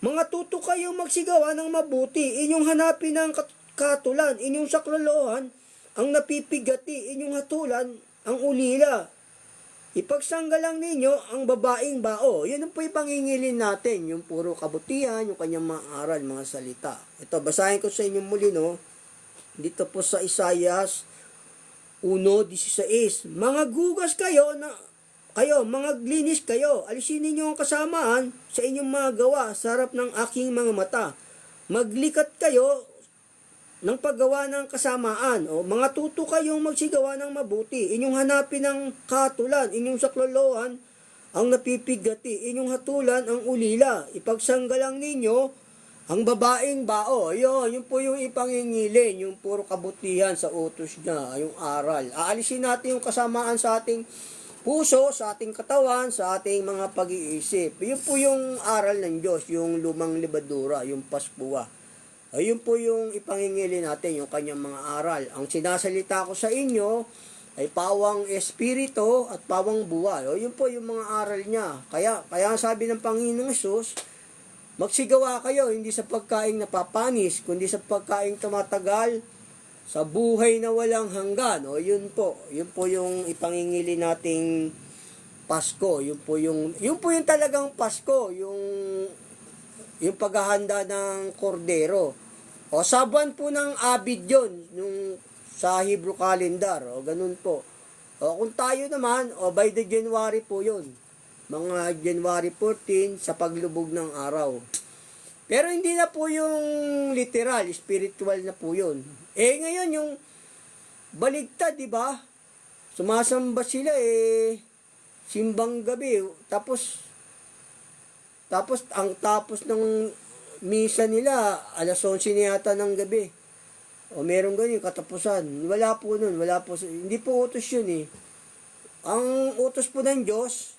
Mga tuto kayo magsigawa ng mabuti. Inyong hanapin ang katulan, inyong saklolohan, ang napipigati, inyong hatulan, ang ulila. Ipagsanggalang ninyo ang babaeng bao. Yan po yung pangingilin natin, yung puro kabutihan, yung kanyang mga aral, mga salita. Ito, basahin ko sa inyo muli, dito po sa Isayas 1:16. Gugas kayo, linis kayo. Alisin ninyo ang kasamaan sa inyong mga gawa sa harap ng aking mga mata. Maglikat kayo ng paggawa ng kasamaan. Mga tuto kayong magsigawa ng mabuti. Inyong hanapin ang katulan, inyong saklolohan, ang napipigati, inyong hatulan ang ulila. Ipagsanggalang ninyo ang babaeng bao. Yun po yung ipangingilin, yung puro kabutihan sa utos niya, yung aral. Aalisin natin yung kasamaan sa ating puso, sa ating katawan, sa ating mga pag-iisip. Yun po yung aral ng Diyos, yung lumang libadura, yung Paskuha. Ayun po yung ipangingili natin, yung kanyang mga aral. Ang sinasalita ko sa inyo ay pawang espiritu at pawang buhay. Yun po yung mga aral niya. Kaya sabi ng Panginoong Hesus, magsigawa kayo hindi sa pagkain napapanis, kundi sa pagkain tumatagal, sa buhay na walang hanggan. Yun po yung ipangingili nating Pasko. Yun po yung talagang Pasko, yung paghahanda ng kordero. Sa buwan po ng Abid yun, yung sa Hebrew calendar, ganun po. Kung tayo naman, by the January po yun. Mga January 14 sa paglubog ng araw. Pero hindi na po yung literal, spiritual na po yun. Ngayon yung baligtad, di ba? Sumasamba sila simbang gabi. Tapos ng misa nila, 11:00 na yata ng gabi. Meron ganyan, katapusan. Wala po nun, hindi po utos yun Ang utos po ng Diyos,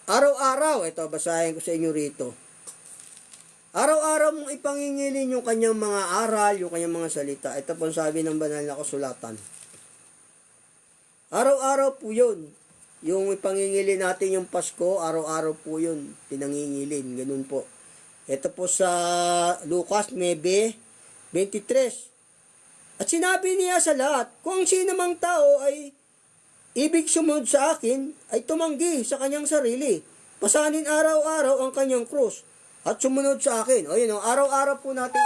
araw-araw, ito, basahin ko sa inyo rito. Araw-araw mong ipangingilin yung kanyang mga aral, yung kanyang mga salita. Ito po sabi ng banal na kasulatan. Araw-araw po yun. Yung ipangingilin natin yung Pasko, araw-araw po yun, pinangingilin, ganun po. Ito po sa Lucas 9:23. At sinabi niya sa lahat, kung sino mang tao ay ibig sumunod sa akin, ay tumanggi sa kanyang sarili. Pasanin araw-araw ang kanyang krus at sumunod sa akin. Araw-araw po natin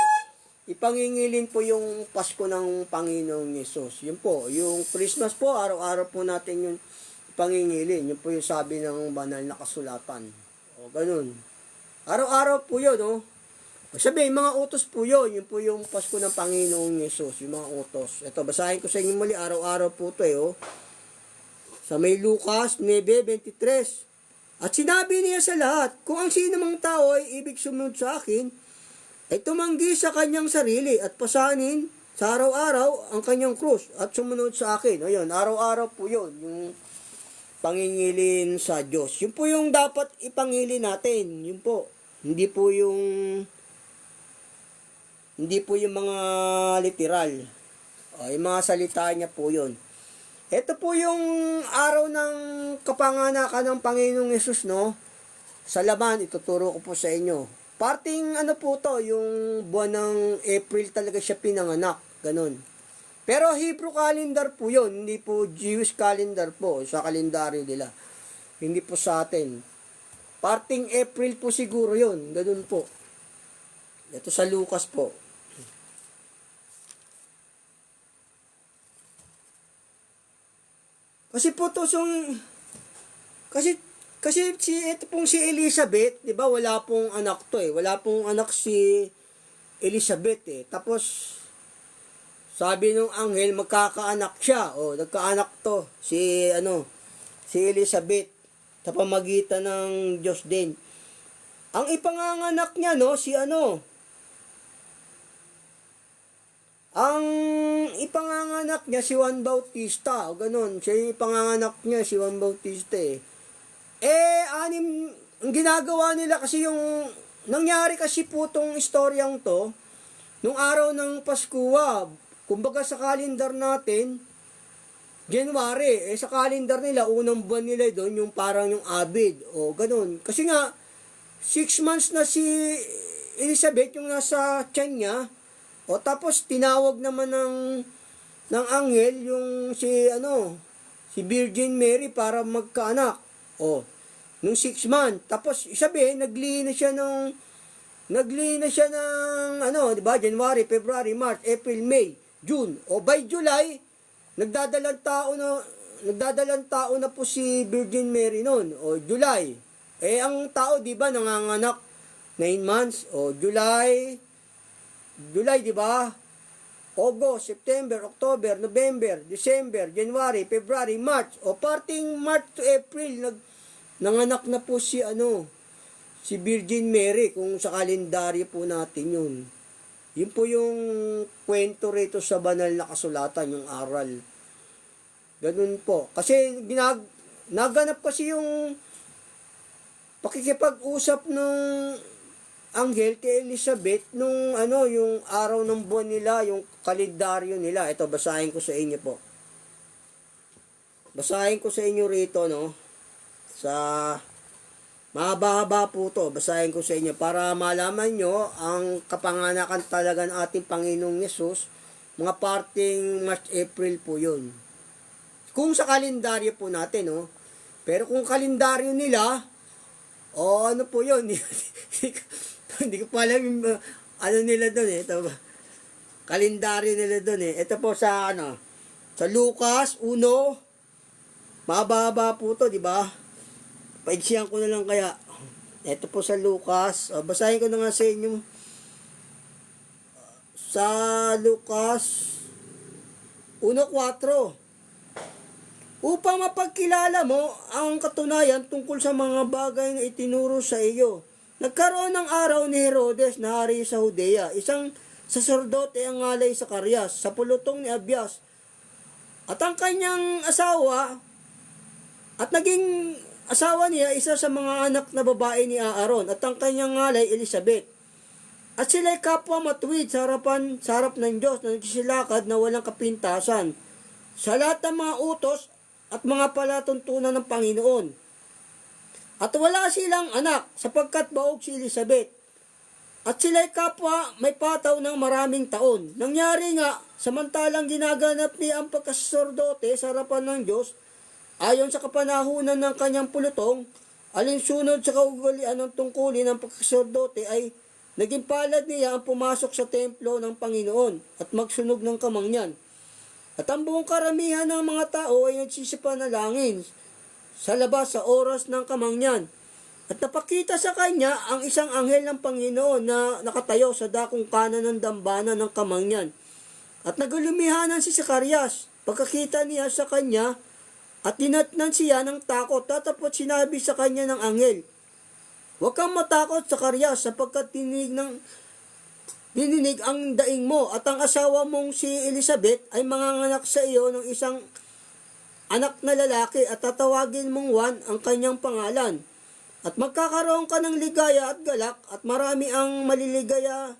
ipangingilin po yung Pasko ng Panginoong Yesus. Yun po, yung Christmas po, araw-araw po natin yung ipangingilin. Yun po yung sabi ng banal na kasulatan. O, ganun. Araw-araw po yun, no? Sabi, mga utos po yun. Yun po yung Pasko ng Panginoong Yesus, yung mga utos. Ito, basahin ko sa inyo muli, araw-araw po ito, oh. Sa may Lucas 9:23. At sinabi niya sa lahat, kung ang sino mang tao ay ibig sumunod sa akin, ay tumanggi sa kanyang sarili at pasanin sa araw-araw ang kanyang krus at sumunod sa akin. Ayun, araw-araw po yun, yung pangingilin sa Diyos. Yun po yung dapat ipangilin natin. Yun po. Hindi po yung mga literal. O, yung mga salita niya po yun. Ito po yung araw ng kapanganakan ng Panginoong Yesus, no? Sa laman, ituturo ko po sa inyo. Parting ano po to, yung buwan ng April talaga siya pinanganak. Ganun. Pero Hebrew calendar po yun. Hindi po Jewish calendar po. Sa kalendaryo nila. Hindi po sa atin. Parting April po siguro yun. Ganun po. Ito sa Lucas po. Kasi po to kasi ito pong si Elizabeth, 'di ba? Wala pong anak to eh. Wala pong anak si Elizabeth eh. Tapos sabi nung anghel magkakaanak siya. Oh, nagkaanak to si Elizabeth sa pamagitan ng Diyos din. Ang ipanganganak niya ang ipanganganak niya si Juan Bautista. O ganun, siya ipanganganak niya si Juan Bautista eh. Ang ginagawa nila kasi yung nangyari kasi po tong istoryang to nung araw ng Pasko, kumbaga sa kalendar natin January, sa kalendar nila unang buwan nila doon yung parang yung Abid o ganun. Kasi nga 6 months na si Elizabeth yung nasa tiyan niya. O tapos tinawag naman ng anghel yung si Virgin Mary para magkaanak. O nung 6 months, tapos sabi, nagli na siya ng di ba? January, February, March, April, May, June. O by July, nagdadalang tao na po si Virgin Mary noon. O July. Ang tao, di ba, nanganganak 9 months. O July, di ba? August, September, October, November, December, January, February, March. O parting March to April, nanganak na po si Virgin Mary kung sa kalendaryo po natin yun. Yun po yung kwento rito sa banal na kasulatan, yung aral. Ganun po. Kasi naganap kasi yung pakikipag-usap ng anghel kay Elizabeth nung yung araw ng buwan nila, yung kalendaryo nila. Ito, basahin ko sa inyo po. Basahin ko sa inyo rito, no? Sa mahaba-haba po to, basahin ko sa inyo para malaman nyo ang kapanganakan talaga ng ating Panginoong Yesus. Mga parting March, April po yun. Kung sa kalendaryo po natin, no? Pero kung kalendaryo nila, ano po yun? Hindi ko pa alam yung nila doon eh. Ito, kalendaryo nila doon eh. Ito po sa Lucas 1, mahaba-haba po to, di ba? Paiksiyan ko na lang kaya. Ito po sa Lucas. Basahin ko na nga sa inyo. Sa Lucas 1:4. Upang mapagkilala mo ang katunayan tungkol sa mga bagay na itinuro sa iyo. Nagkaroon ng araw ni Herodes na hari sa Judea. Isang saserdote ang ngalay sa Zacarías sa pulutong ni Abias. At ang kanyang asawa at naging asawa niya, isa sa mga anak na babae ni Aaron, at ang kanyang ngalay, Elizabeth. At sila'y kapwa matuwid sa harap ng Diyos na nagsisilakad na walang kapintasan sa lahat ng mga utos at mga palatuntunan ng Panginoon. At wala silang anak sapagkat baog si Elizabeth. At sila'y kapwa may pataw ng maraming taon. Nangyari nga, samantalang ginaganap niya ang pagkasaserdote sa harapan ng Diyos, ayon sa kapanahunan ng kanyang pulutong, alinsunod sa kaugalian ng tungkulin ng pagkasaserdote ay Naging palad niya ang pumasok sa templo ng Panginoon at magsunog ng kamangyan. At ang buong karamihan ng mga tao ay nagsisipanalangin sa labas sa oras ng kamangyan. At napakita sa kanya ang isang anghel ng Panginoon na nakatayo sa dakong kanan ng dambana ng kamangyan. At nagulumihanan si Zacarias. Pagkakita niya sa kanya at dinatnan siya ng takot. Tatapot sinabi sa kanya ng anghel, "Huwag kang matakot, Zacarias, sapagkat dininig ang daing mo at ang asawa mong si Elizabeth ay manganganak sa iyo ng isang anak na lalaki at tatawagin mong Juan ang kanyang pangalan. At magkakaroon ka ng ligaya at galak at marami ang maliligaya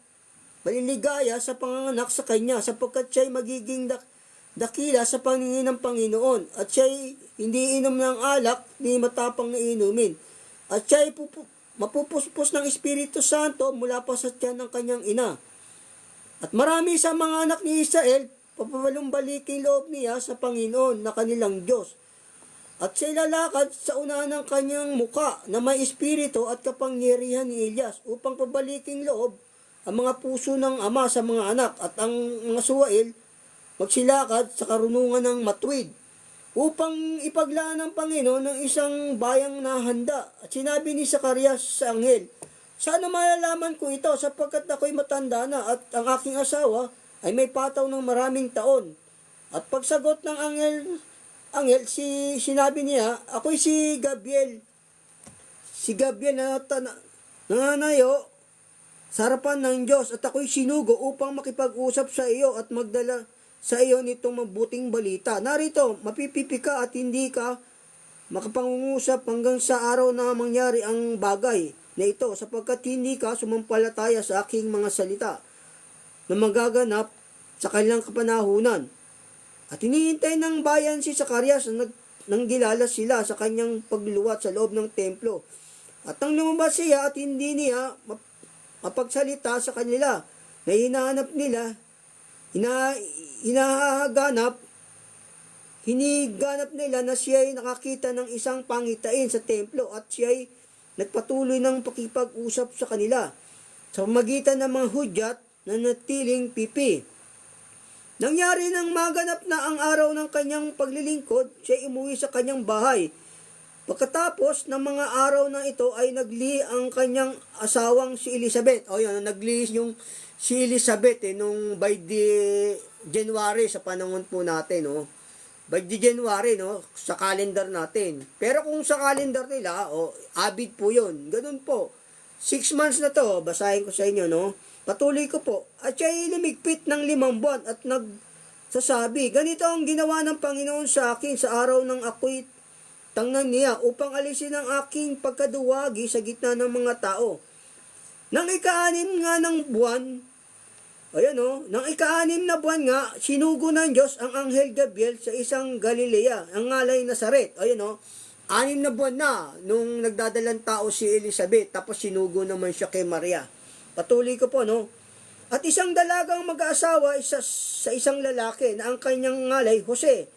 sa panganganak sa kanya sapagkat siya'y magiging dakila sa paningin ng Panginoon at siya'y hindi inom ng alak ni matapang na inumin. At siya'y mapupuspos ng Espiritu Santo mula pa sa tiyan ng kanyang ina. At marami sa mga anak ni Israel, papawalumbaliking loob niya sa Panginoon na kanilang Diyos. At siya'y lalakad sa unahan ng kanyang muka na may espiritu at kapangyarihan ni Elias upang pabaliking loob ang mga puso ng ama sa mga anak at ang mga suwail magsilakad sa karunungan ng matuwid upang ipaglaan ng Panginoon ng isang bayang na handa. At sinabi ni Zacarias sa anghel, "Sana malalaman ko ito sapagkat ako'y matanda na at ang aking asawa ay may pataw ng maraming taon." At pagsagot ng anghel, sinabi niya, "Ako'y si Gabriel. Si Gabriel na nananayo sa harapan ng Diyos at ako'y sinugo upang makipag-usap sa iyo at magdala sa iyo nitong mabuting balita. Narito, mapipipi ka at hindi ka makapangungusap hanggang sa araw na mangyari ang bagay na ito sapagkat hindi ka sumampalataya sa aking mga salita na magaganap sa kanilang kapanahunan." At hinihintay ng bayan si Zacarias nang gilala sila sa kanyang pagluluwat sa loob ng templo. At nang lumabas siya at hindi niya mapagsalita sa kanila na hinahanap nila, hiniganap nila na siya'y nakakita ng isang pangitain sa templo at siya'y nagpatuloy ng pakipag-usap sa kanila sa pamagitan ng mga hudyat na natiling pipi. Nangyari nang maganap na ang araw ng kanyang paglilingkod, siya'y umuwi sa kanyang bahay. Pagkatapos ng mga araw na ito ay naglihi ang kanyang asawang si Elizabeth. O yun, naglihi yung si Elizabeth nung by the January sa panahon po natin, no? By the January, no? Sa calendar natin. Pero kung sa calendar nila, abid po yun. Ganun po. 6 months na to, basahin ko sa inyo, no? Patuloy ko po. At siya'y lumigpit ng 5 buwan at nagsasabi, "Ganito ang ginawa ng Panginoon sa akin sa araw ng ako'y tangnan niya upang alisin ang aking pagkaduwagi sa gitna ng mga tao. Nang ika-6 nga ng buwan, nang ika-6 na buwan nga, sinugo ng Diyos ang anghel Gabriel sa isang Galilea, ang ngalay Nazaret." 6 na buwan na nung nagdadalang tao si Elizabeth, tapos sinugo naman siya kay Maria. Patuloy ko po, no? At isang dalagang mag-aasawa sa isang lalaki na ang kanyang ngalay Jose,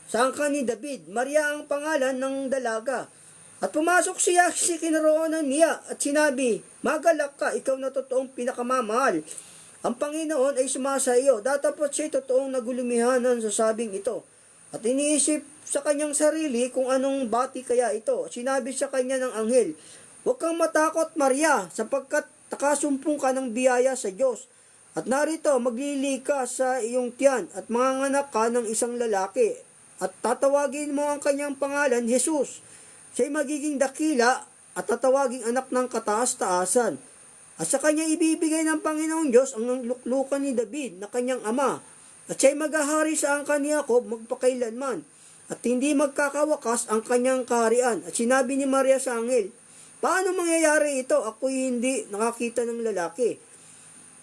sa angkan ni David. Maria ang pangalan ng dalaga. At pumasok siya sa kinaroonan niya at sinabi, "Magalak ka, ikaw na totoong pinakamamahal. Ang Panginoon ay sumasa iyo." Datapot siya totoong nagulumihanan sa sabing ito. At iniisip sa kanyang sarili kung anong bati kaya ito. Sinabi sa kanya ng anghel, "Huwag kang matakot, Maria, sapagkat nakasumpong ka ng biyaya sa Diyos. At narito, maglili ka sa iyong tiyan at manganganak ka ng isang lalaki. At tatawagin mo ang kanyang pangalan, Jesus. Siya'y magiging dakila at tatawaging anak ng kataas-taasan. At sa kanya ibibigay ng Panginoong Diyos ang luklukan ni David na kanyang ama. At siya'y maghahari sa angkan ni Jacob magpakailanman. At hindi magkakawakas ang kanyang kaharian." At sinabi ni Maria sa anghel, "Paano mangyayari ito? Ako'y hindi nakakita ng lalaki."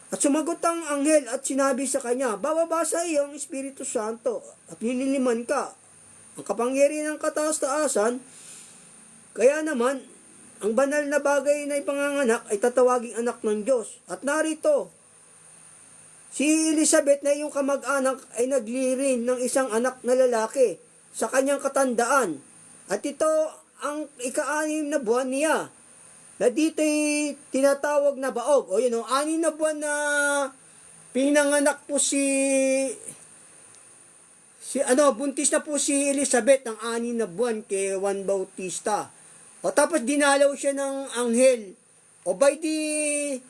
At sumagot ang anghel at sinabi sa kanya, "Bababa sa iyo ang Espiritu Santo at liliniman ka. Ang kapangyarihan ng kataas-taasan, kaya naman, ang banal na bagay na ipanganganak ay tatawaging anak ng Diyos. At narito, si Elizabeth na iyong kamag-anak ay naglirin ng isang anak na lalaki sa kanyang katandaan. At ito ang ika-6 na buwan niya. na dito'y tinatawag na baog. O yun, 6 na buwan na pinanganak po buntis na po si Elizabeth ng 6 na buwan kay Juan Bautista. O tapos dinalaw siya ng anghel. O by the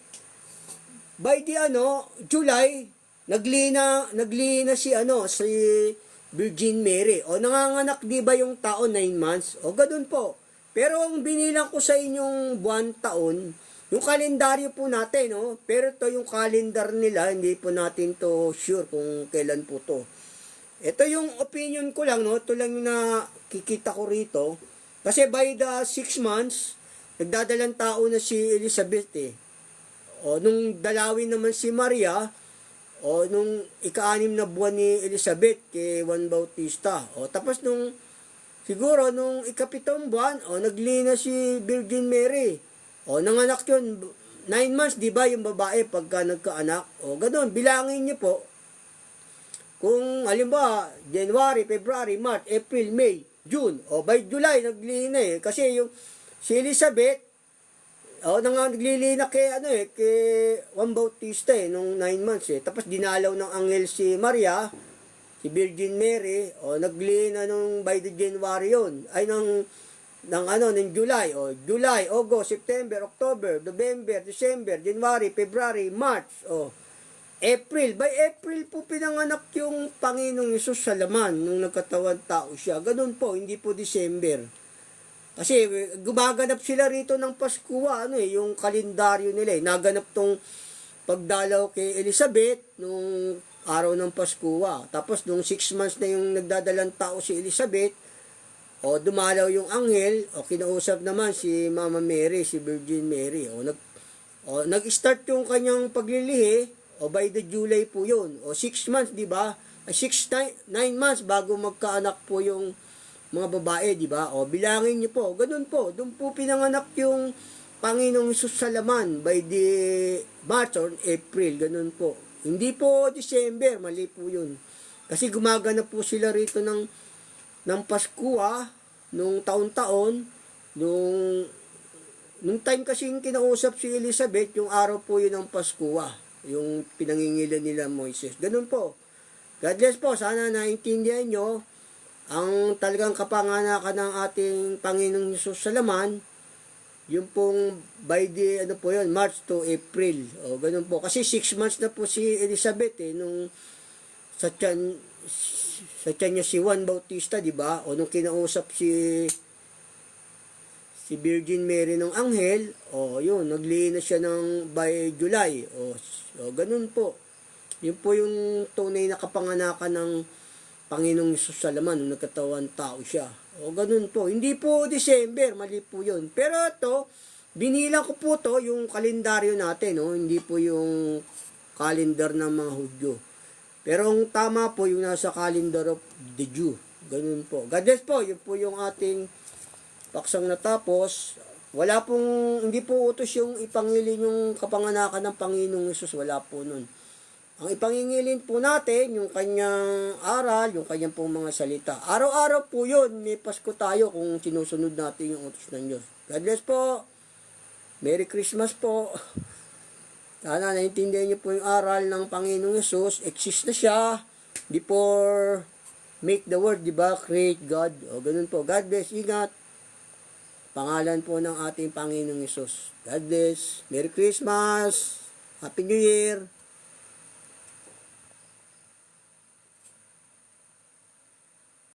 July, naglina si Virgin Mary. O nanganganak di ba yung taon 9 months? O ganun po. Pero ang binilang ko sa inyong buwan, taon, yung kalendaryo po natin, no? Pero ito yung calendar nila, hindi po natin to sure kung kailan po to. Ito yung opinion ko lang, no? Ito lang yung nakikita ko rito. Kasi by the 6 months, nagdadalang tao na si Elizabeth eh. O nung dalawin naman si Maria, o nung ika-6 na buwan ni Elizabeth kay Juan Bautista. O tapos siguro nung ika-7 buwan, naglina si Virgin Mary. O nanganak yun, 9 months, di ba yung babae pagka nagkaanak? O ganun, bilangin niyo po. Kung halimbawa, January, February, March, April, May, June, o by July, naglina eh. Kasi yung si Elizabeth, naglilina kay Juan Bautista nung 9 months eh. Tapos dinalaw ng anghel si Maria, si Virgin Mary, naglina nung by the January yun. Ay, ng July, July, August, September, October, November, December, January, February, March, April. By April po pinanganak yung Panginoong Hesus sa laman nung nagkatawan tao siya. Ganun po, hindi po December. Kasi gumaganap sila rito ng Pasko, yung kalendaryo nila eh. Naganap tong pagdalaw kay Elizabeth nung araw ng Pasko. Tapos nung 6 months na yung nagdadalang tao si Elizabeth, dumalaw yung anghel, kinausap naman si Mama Mary, si Virgin Mary. Nag-start yung kanyang paglilihi, by the July po yun. 6 months, di ba? 9 months bago magkaanak po yung mga babae, di ba? Bilangin niyo po. Ganun po. Doon po pinanganak yung Panginoong Hesus sa laman by the March or April. Ganun po. Hindi po December. Mali po yun. Kasi gumaganap po sila rito ng Pasko, nung taon-taon, nung time kasing kinausap si Elizabeth, yung araw po yun ng Pasko, yung pinangingilan nila Moises. Ganun po. God bless po. Sana naintindihan nyo ang talagang kapanganakan ng ating Panginoong Hesus sa laman, yung pong by the, March to April. Ganun po. Kasi 6 months na po si Elizabeth, nung sa tiyan niya si Juan Bautista, di ba? Nung kinausap si Virgin Mary ng anghel, yun, naglina siya ng by July. Ganun po. Yun po yung tunay na kapanganakan ng Panginoong Hesus sa laman nung nagkatawan tao siya. Ganun po. Hindi po December, mali po yun. Pero ito, binilang ko po to yung kalendaryo natin, hindi po yung calendar ng mga Hudyo. Pero ang tama po yung nasa calendar of the Jew. Ganun po. God bless po. Yun po yung ating paksang natapos. Hindi po utos yung ipangilin yung kapanganakan ng Panginoong Hesus. Wala po nun. Ang ipangingilin po natin, yung kanyang aral, yung kanyang pong mga salita. Araw-araw po yun, may Pasko tayo kung sinusunod natin yung utos ng Diyos. God bless po. Merry Christmas po. Sana naintindihan niyo po yung aral ng Panginoong Hesus. Exist na siya before make the world, di ba? Create God. Ganun po. God bless. Ingat. Pangalan po ng ating Panginoong Hesus. God bless. Merry Christmas. Happy New Year.